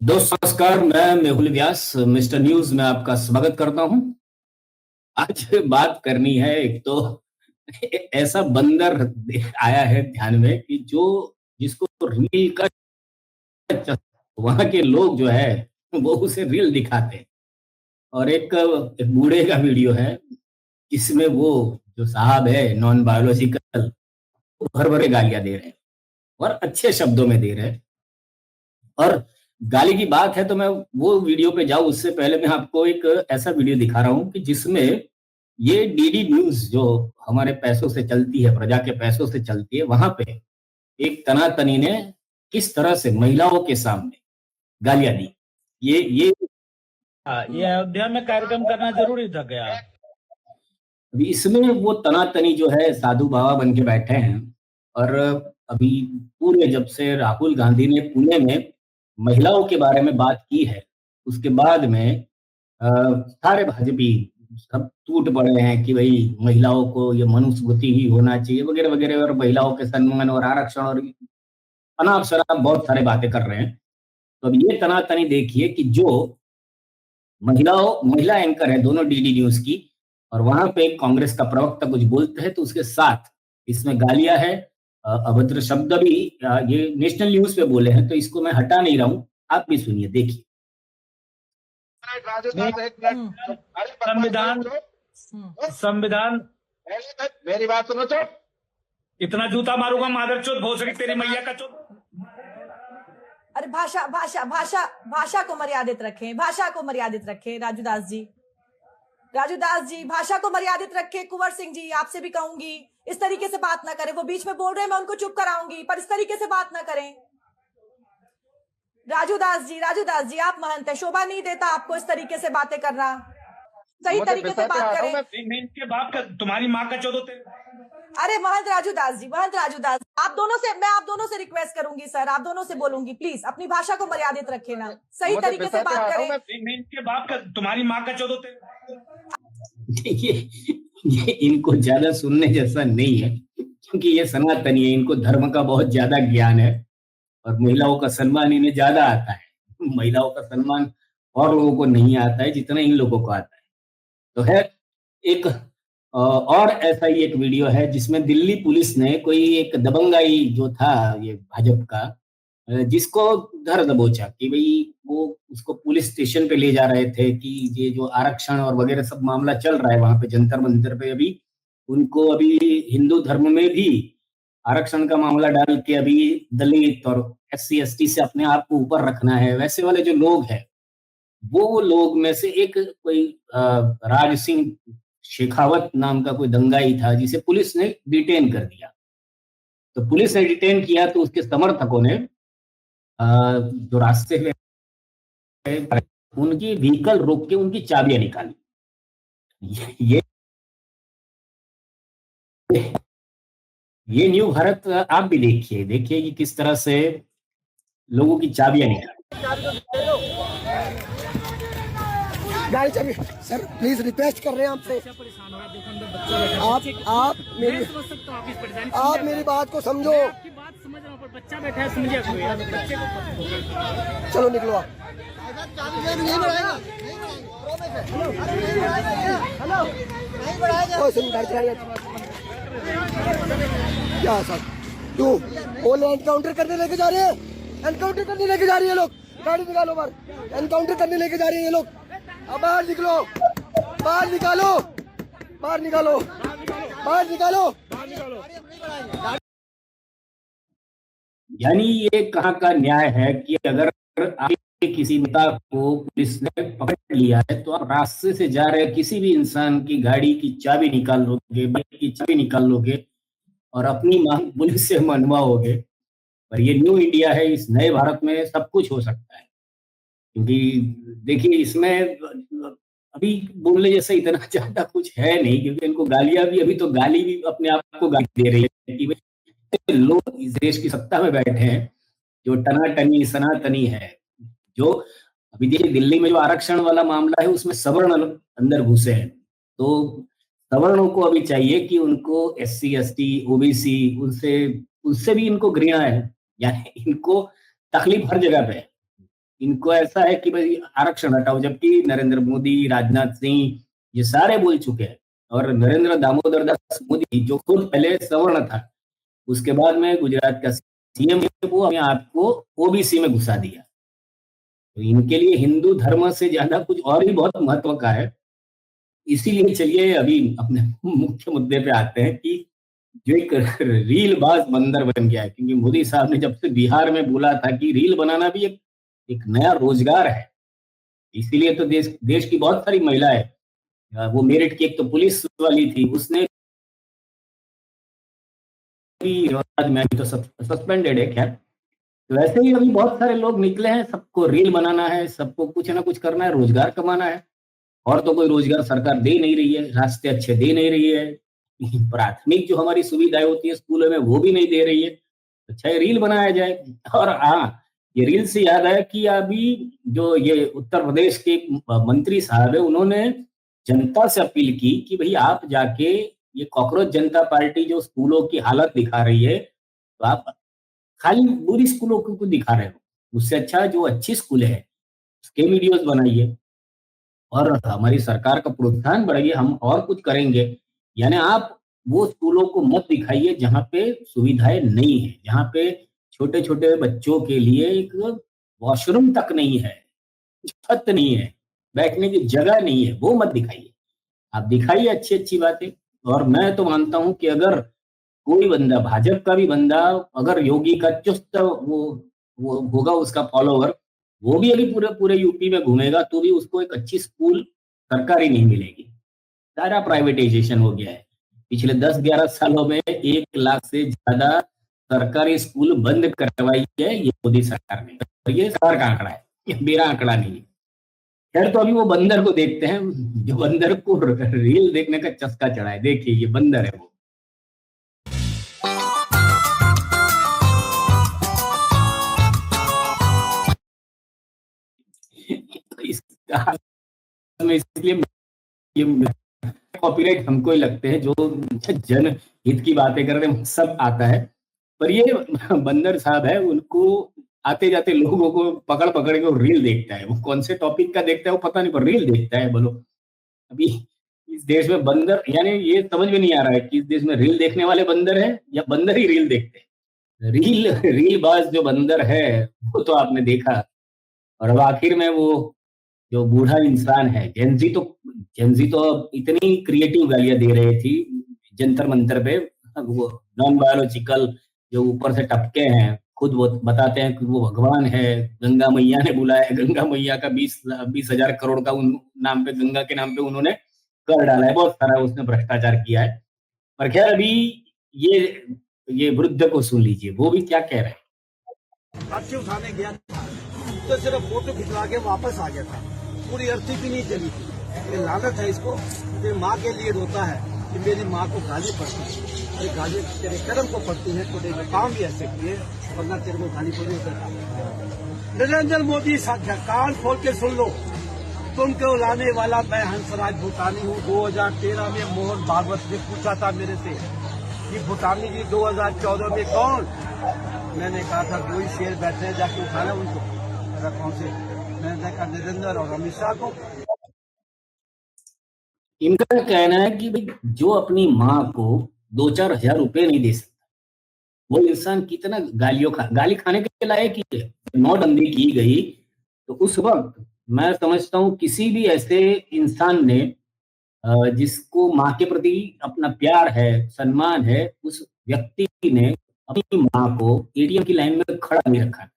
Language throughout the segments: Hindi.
दोस्तों नमस्कार, मैं मेहुल व्यास मिस्टर न्यूज में आपका स्वागत करता हूं। आज बात करनी है एक तो ऐसा बंदर आया है ध्यान में कि जो जिसको रील का वहां के लोग जो है वो उसे रील दिखाते हैं। और एक बूढ़े का वीडियो है जिसमें वो जो साहब है नॉन बायोलॉजिकल भर भरे गालियां दे रहे हैं और अच्छे शब्दों में दे रहे हैं। और गाली की बात है तो मैं वो वीडियो पे जाऊं उससे पहले मैं आपको एक ऐसा वीडियो दिखा रहा हूं कि जिसमें ये डीडी न्यूज जो हमारे पैसों से चलती है, प्रजा के पैसों से चलती है, वहां पे एक तनातनी ने किस तरह से महिलाओं के सामने गालियां दी। ये ये अयोध्या में कार्यक्रम करना जरूरी था क्या? अभी इसमें वो तनातनी जो है साधु बाबा बन के बैठे हैं। और अभी पूरे जब से राहुल गांधी ने पुणे में महिलाओं के बारे में बात की है उसके बाद में सारे भाजपी सब टूट पड़े हैं कि भाई महिलाओं को ये मनुस्मृति ही होना चाहिए वगैरह वगैरह, और महिलाओं के सम्मान और आरक्षण और अनाप शराब बहुत सारे बातें कर रहे हैं। तो अब ये तनातनी देखिए कि जो महिला एंकर है दोनों डीडी न्यूज की, और वहां पे कांग्रेस का प्रवक्ता कुछ बोलते हैं तो उसके साथ इसमें गालियां है, अभद्र शब्द भी ये नेशनल न्यूज पे बोले हैं, तो इसको मैं हटा नहीं रहा हूं। आप भी सुनिए, देखिए। संविधान संविधान मेरी बात सुनो तो इतना जूता मारूंगा मादरचोद भोसड़ी तेरी मैया का चोद। अरे भाषा भाषा भाषा भाषा को मर्यादित रखें, भाषा को मर्यादित रखें। राजूदास जी भाषा को मर्यादित रखें। कुंवर सिंह जी आपसे भी कहूंगी इस तरीके से बात ना करें। वो बीच में बोल रहे हैं, मैं उनको चुप कराऊंगी, पर इस तरीके से बात ना करें। राजूदास जी आप महंत है, शोभा नहीं देता आपको इस तरीके से बातें करना। सही तरीके से बात करें। के बाप का तुम्हारी माँ का चोद होते। अरे महंत राजूदास जी, आप दोनों से रिक्वेस्ट करूंगी सर, आप दोनों से बोलूंगी, प्लीज अपनी भाषा को मर्यादित रखे ना, सही तरीके से बात करें। के बाप का तुम्हारी माँ का चोद होते। ये इनको ज्यादा सुनने जैसा नहीं है क्योंकि ये सनातनी है, इनको धर्म का बहुत ज्यादा ज्ञान है और महिलाओं का सम्मान इन्हें ज्यादा आता है। महिलाओं का सम्मान और लोगों को नहीं आता है जितना इन लोगों को आता है। तो है एक और ऐसा ही एक वीडियो है जिसमें दिल्ली पुलिस ने कोई एक दबंगाई जो था ये भाजपा का, जिसको धर दबोचा कि भाई वो उसको पुलिस स्टेशन पे ले जा रहे थे कि ये जो आरक्षण और वगैरह सब मामला चल रहा है वहां पे जंतर मंतर पे, अभी उनको अभी हिंदू धर्म में भी आरक्षण का मामला डाल के अभी दलित और SC ST से अपने आप को ऊपर रखना है। वैसे वाले जो लोग हैं वो लोग में से एक कोई राज सिंह शेखावत नाम का कोई दंगाई था जिसे पुलिस ने डिटेन कर दिया। तो पुलिस ने डिटेन किया तो उसके समर्थकों ने जो रास्ते में उनकी व्हीकल रोक के उनकी चाबियां निकाली। ये न्यू भारत आप भी देखिए कि किस तरह से लोगों की चाबियां निकाली। गाड़ी चाबी सर प्लीज रिक्वेस्ट कर रहे हैं आपसे, आप मेरी बात को समझो। बच्चा बैठा है, समझिए बच्चे को। चलो निकलो आप। क्या सर क्यों वो एनकाउंटर करने लेके जा रहे हैं? एनकाउंटर करने लेके जा रही है लोग। गाड़ी निकालो बाहर, एनकाउंटर करने लेके जा रही है ये लोग। अब बाहर निकलो, बाहर निकालो, बाहर निकालो, बाहर निकालो। यानी ये कहाँ का न्याय है कि अगर आपके किसी नेता को पुलिस ने पकड़ लिया है तो आप रास्ते से जा रहे किसी भी इंसान की गाड़ी की चाबी निकाल लोगे, बाइक की चाबी निकाल लोगे और अपनी मांग पुलिस से मनवाओगे। पर ये न्यू इंडिया है, इस नए भारत में सब कुछ हो सकता है। क्योंकि देखिए इसमें अभी बोलने जैसा इतना ज्यादा कुछ है नहीं, क्योंकि इनको गालियां भी अभी तो गाली भी अपने आप को गाली दे रही है कि लोग इस देश की सत्ता में बैठे हैं जो टनाटनी सनातनी है। जो अभी देखिए दिल्ली में जो आरक्षण वाला मामला है उसमें सवर्ण अंदर घुसे हैं, तो सवर्णों को अभी चाहिए कि उनको SC ST OBC उनसे भी इनको घृणा है। यानी इनको तकलीफ हर जगह पे है। इनको ऐसा है कि भाई आरक्षण हटाओ, जबकि नरेंद्र मोदी, राजनाथ सिंह ये सारे बोल चुके हैं। और नरेंद्र दामोदर दास मोदी जो खुद पहले सवर्ण था, उसके बाद में गुजरात का सीएम, वो अपने आप को ओबीसी में घुसा दिया। तो इनके लिए हिंदू धर्म से ज्यादा कुछ और ही बहुत महत्व का है। इसीलिए चलिए अभी अपने मुख्य मुद्दे पे आते हैं कि जो एक रीलबाज बंदर बन गया है, क्योंकि मोदी साहब ने जब से बिहार में बोला था कि रील बनाना भी एक नया रोजगार है, इसीलिए तो देश की बहुत सारी महिलाएं, वो मेरिट की एक तो पुलिस वाली थी, उसने भी, आज मैं तो सस्पेंडेड है खैर। तो वैसे ही अभी बहुत सारे लोग निकले हैं, सबको रील बनाना है, सबको कुछ ना कुछ करना है, रोजगार कमाना है। और तो कोई रोजगार सरकार दे नहीं रही है, रास्ते अच्छे दे नहीं रही है, प्राथमिक जो हमारी सुविधाएं होती है स्कूलों में वो भी नहीं दे रही है। अच्छा ये रील बनाया जाए। और हाँ, ये रील से याद आया कि अभी जो ये उत्तर प्रदेश के मंत्री साहब है, उन्होंने जनता से अपील की कि भाई आप जाके ये कॉकरोच जनता पार्टी जो स्कूलों की हालत दिखा रही है, तो आप खाली बुरी स्कूलों को क्यों दिखा रहे हो, उससे अच्छा जो अच्छी स्कूल है उसके वीडियोस बनाइए और हमारी सरकार का प्रोत्साहन बढ़ाइए, हम और कुछ करेंगे। यानी आप वो स्कूलों को मत दिखाइए जहाँ पे सुविधाएं नहीं है, जहाँ पे छोटे छोटे बच्चों के लिए एक वॉशरूम तक नहीं है, छत नहीं है, बैठने की जगह नहीं है, वो मत दिखाइए। आप दिखाइए अच्छी अच्छी बातें। और मैं तो मानता हूं कि अगर कोई बंदा, भाजपा का भी बंदा, अगर योगी का चुस्त वो होगा उसका फॉलोवर, वो भी अभी पूरे पूरे यूपी में घूमेगा तो भी उसको एक अच्छी स्कूल सरकारी नहीं मिलेगी। सारा प्राइवेटाइजेशन हो गया है। पिछले 10-11 सालों में 1 लाख से ज्यादा सरकारी स्कूल बंद करवाई है ये मोदी सरकार ने। और ये सरकार का आंकड़ा है, ये मेरा आंकड़ा नहीं है। खैर, तो अभी वो बंदर को देखते हैं, जो बंदर को रील देखने का चस्का चढ़ा है। देखिए ये बंदर है वो। इसका इसलिए ये कॉपीराइट हमको ही लगते हैं जो जन हित की बातें कर रहे हैं, सब आता है। पर ये बंदर साहब है, उनको आते जाते लोगों को पकड़ पकड़ के वो रील देखता है। वो कौन से टॉपिक का देखता है वो पता नहीं, पर रील देखता है। बोलो, अभी इस देश में बंदर, यानी ये समझ में नहीं आ रहा है कि इस देश में रील देखने वाले बंदर हैं या बंदर ही रील देखते हैं। रील बाज जो बंदर है वो तो आपने देखा। और अब आखिर में वो जो बूढ़ा इंसान है, जेनजी तो इतनी क्रिएटिव गालियां दे रही थी जंतर मंतर पे। वो नॉन बायोलॉजिकल जो ऊपर से टपके हैं, खुद वो बताते हैं कि वो भगवान है, गंगा मैया ने बुलाया है, गंगा मैया का 20,000 करोड़ का उन नाम पे, गंगा के नाम पे उन्होंने कर डाला है, बहुत सारा उसने भ्रष्टाचार किया है। पर खैर अभी ये वृद्ध को सुन लीजिए, वो भी क्या कह रहे हैं। हाथी उठाने गया था तो सिर्फ फोटो खिंचवा के वापस आ गया था, पूरी अर्थी भी नहीं चली थी। ये लालच है इसको, ये माँ के लिए रोता है कि मेरी माँ को गाली पड़ती है, अरे गाली तेरे कर्म को पड़ती है तो तेरे काम भी ऐसे किए वरना तेरे को गाली पड़ी होता। नरेंद्र मोदी कान खोल के सुन लो, तुमको लाने वाला मैं हंसराज भूटानी हूँ। 2013 में मोहन भागवत ने पूछा था मेरे से कि भूटानी जी 2014 में कौन? मैंने कहा था 2 ही शेर बैठे हैं, जाके उठाना उनको। कौन से? मैंने देखा नरेंद्र और अमित शाह को। इनका कहना है कि भाई जो अपनी माँ को 2-4 हजार रुपए नहीं दे सकता, वो इंसान कितना गाली खाने के लायक ही है। नोटबंदी की गई तो उस वक्त मैं समझता हूँ किसी भी ऐसे इंसान ने जिसको माँ के प्रति अपना प्यार है, सम्मान है, उस व्यक्ति ने अपनी माँ को एटीएम की लाइन में खड़ा नहीं रखा।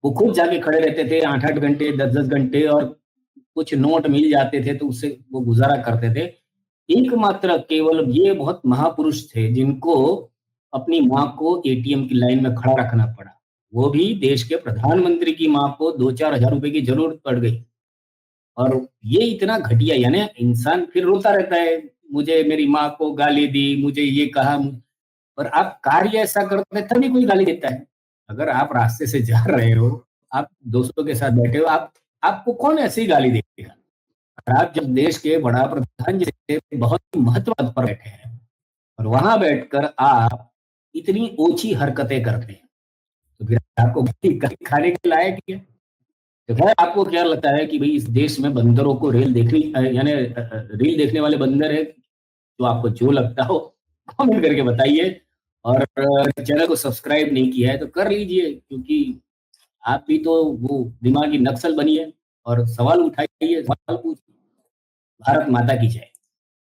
वो खुद जाके खड़े रहते थे 8-8 घंटे, 10-10 घंटे, और कुछ नोट मिल जाते थे तो उससे वो गुजारा करते थे। एकमात्र केवल ये बहुत महापुरुष थे जिनको अपनी माँ को एटीएम की लाइन में खड़ा रखना पड़ा। वो भी देश के प्रधानमंत्री की माँ को 2-4 हजार रुपए की जरूरत पड़ गई। और ये इतना घटिया, यानी इंसान फिर रोता रहता है, मुझे मेरी माँ को गाली दी, मुझे ये कहा। पर आप कार्य ऐसा करते हैं तभी कोई गाली देता है। अगर आप रास्ते से जा रहे हो, आप दोस्तों के साथ बैठे हो, आपको कौन ऐसी गाली देगा? और आप जब देश के बड़ा प्रधान जैसे बहुत महत्व पद पर बैठे हैं और वहां बैठकर आप इतनी ओछी हरकतें करते हैं, तो फिर आपको खाने के लायक ही है। तो खैर आपको क्या लगता है कि भाई इस देश में बंदरों को रेल देखनी यानी रील देखने वाले बंदर है, जो आपको जो लगता हो कमेंट करके बताइए। और चैनल को सब्सक्राइब नहीं किया है तो कर लीजिए, क्योंकि आप भी तो वो दिमागी नक्सल बनिए और सवाल उठाइए, सवाल पूछिए। भारत माता की जय।